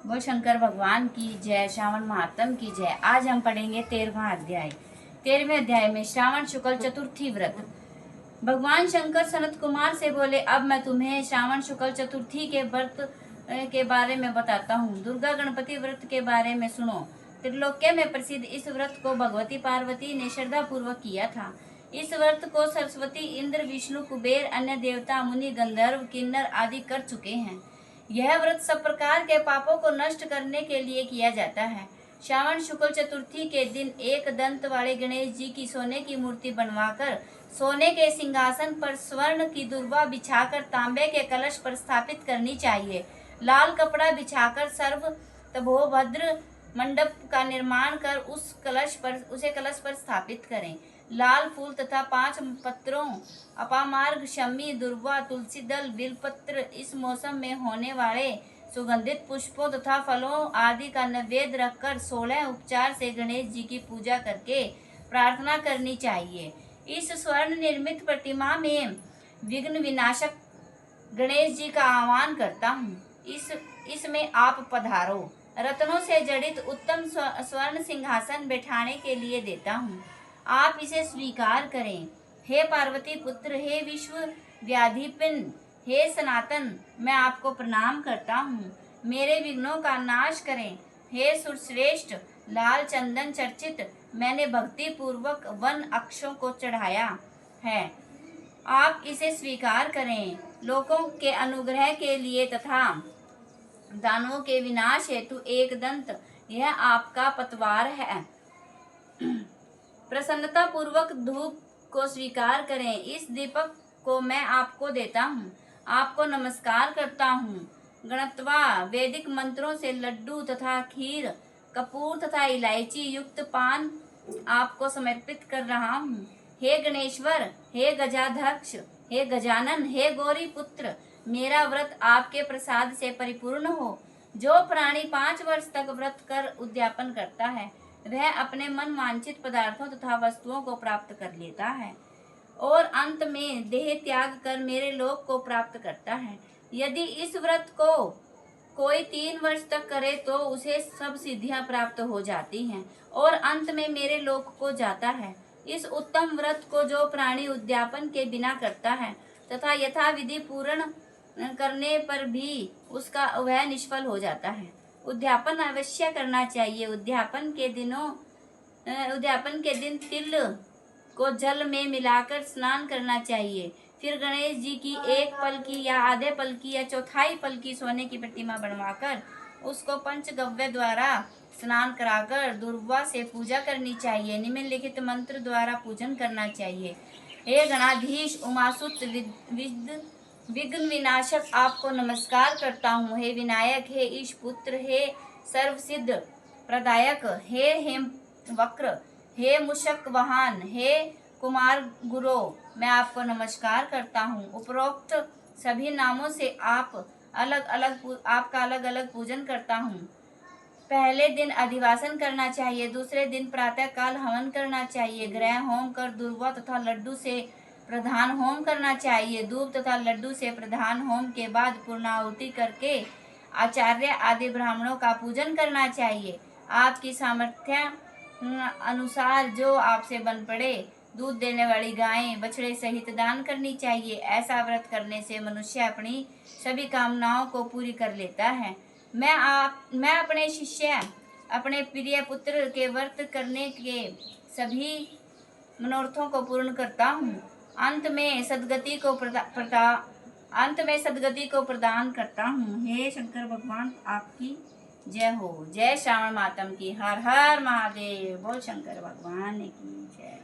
बोल शंकर भगवान की जय, श्रावण महात्म की जय। आज हम पढ़ेंगे 13वां अध्याय। 13वें अध्याय में श्रावण शुक्ल चतुर्थी व्रत। भगवान शंकर सनत कुमार से बोले, अब मैं तुम्हें श्रावण शुक्ल चतुर्थी के व्रत के बारे में बताता हूँ। दुर्गा गणपति व्रत के बारे में सुनो। त्रिलोक्य में प्रसिद्ध इस व्रत को भगवती पार्वती ने श्रद्धा पूर्वक किया था। इस व्रत को सरस्वती, इंद्र, विष्णु, कुबेर, अन्य देवता, मुनि, गंधर्व, किन्नर आदि कर चुके हैं। यह व्रत सब प्रकार के पापों को नष्ट करने के लिए किया जाता है। श्रावण शुक्ल चतुर्थी के दिन एक दंत वाले गणेश जी की सोने की मूर्ति बनवाकर सोने के सिंहासन पर स्वर्ण की दुर्वा बिछाकर तांबे के कलश पर स्थापित करनी चाहिए। लाल कपड़ा बिछाकर सर्व तभोभद्र मंडप का निर्माण कर उसे कलश पर स्थापित करें। लाल फूल तथा 5 पत्रों, अपामार्ग, शमी, दुर्वा, तुलसी दल, बिलपत्र, इस मौसम में होने वाले सुगंधित पुष्पों तथा फलों आदि का नैवेद्य रखकर 16 उपचार से गणेश जी की पूजा करके प्रार्थना करनी चाहिए। इस स्वर्ण निर्मित प्रतिमा में विघ्न विनाशक गणेश जी का आह्वान करता हूँ। इसमें आप पधारो। रत्नों से जड़ित उत्तम स्वर्ण सिंहासन बैठाने के लिए देता हूँ, आप इसे स्वीकार करें। हे पार्वती पुत्र, हे विश्व व्याधिपिन, हे सनातन, मैं आपको प्रणाम करता हूँ। मेरे विघ्नों का नाश करें। हे सुरश्रेष्ठ, लाल चंदन चर्चित मैंने भक्ति पूर्वक वन अक्षों को चढ़ाया है, आप इसे स्वीकार करें। लोगों के अनुग्रह के लिए तथा दानवों के विनाश हेतु एक दंत यह आपका पतवार है। प्रसन्नता पूर्वक धूप को स्वीकार करें। इस दीपक को मैं आपको देता हूँ, आपको नमस्कार करता हूँ। गणत्वा वैदिक मंत्रों से लड्डू तथा खीर, कपूर तथा इलायची युक्त पान आपको समर्पित कर रहा हूँ। हे गणेश्वर, हे गजाध्यक्ष, हे गजानन, हे गौरी पुत्र, मेरा व्रत आपके प्रसाद से परिपूर्ण हो। जो प्राणी 5 वर्ष तक व्रत कर उद्यापन करता है वह अपने मन वांछित पदार्थों तथा वस्तुओं को प्राप्त कर लेता है और अंत में देह त्याग कर मेरे लोक को प्राप्त करता है। यदि इस व्रत को कोई 3 वर्ष तक करे तो उसे सब सिद्धियां प्राप्त हो जाती हैं और अंत में मेरे लोक को जाता है। इस उत्तम व्रत को जो प्राणी उद्यापन के बिना करता है तथा यथाविधि पूर्ण करने पर भी उसका वह निष्फल हो जाता है। उद्यापन अवश्य करना चाहिए। उद्यापन के दिन तिल को जल में मिलाकर स्नान करना चाहिए। फिर गणेश जी की 1 पलकी या आधे पलकी या चौथाई पलकी सोने की प्रतिमा बनवाकर उसको पंचगव्य द्वारा स्नान कराकर दुर्वा से पूजा करनी चाहिए। निम्नलिखित मंत्र द्वारा पूजन करना चाहिए। हे गणाधीश, उमासुत, विघ्न विनाशक, आपको नमस्कार करता हूँ। हे विनायक, हे ईश पुत्र, हे सर्वसिद्ध प्रदायक, हे हेम वक्र, हे मूषक वाहन, हे कुमार गुरो, मैं आपको नमस्कार करता हूँ। उपरोक्त सभी नामों से आपका अलग अलग पूजन करता हूँ। पहले दिन अधिवासन करना चाहिए, दूसरे दिन प्रातः काल हवन करना चाहिए। ग्रह होम कर दुर्वा तथा लड्डू से प्रधान होम करना चाहिए। धूप तथा लड्डू से प्रधान होम के बाद पूर्णाहुति करके आचार्य आदि ब्राह्मणों का पूजन करना चाहिए। आपकी सामर्थ्य अनुसार जो आपसे बन पड़े दूध देने वाली गायें, बछड़े सहित दान करनी चाहिए। ऐसा व्रत करने से मनुष्य अपनी सभी कामनाओं को पूरी कर लेता है। मैं अपने शिष्य, अपने प्रिय पुत्र के व्रत करने के सभी मनोरथों को पूर्ण करता हूँ। अंत में सदगति को प्रदान करता हूँ। हे शंकर भगवान, आपकी जय हो। जय श्रावण मातम की। हर हर महादेव। बोल शंकर भगवान की जय।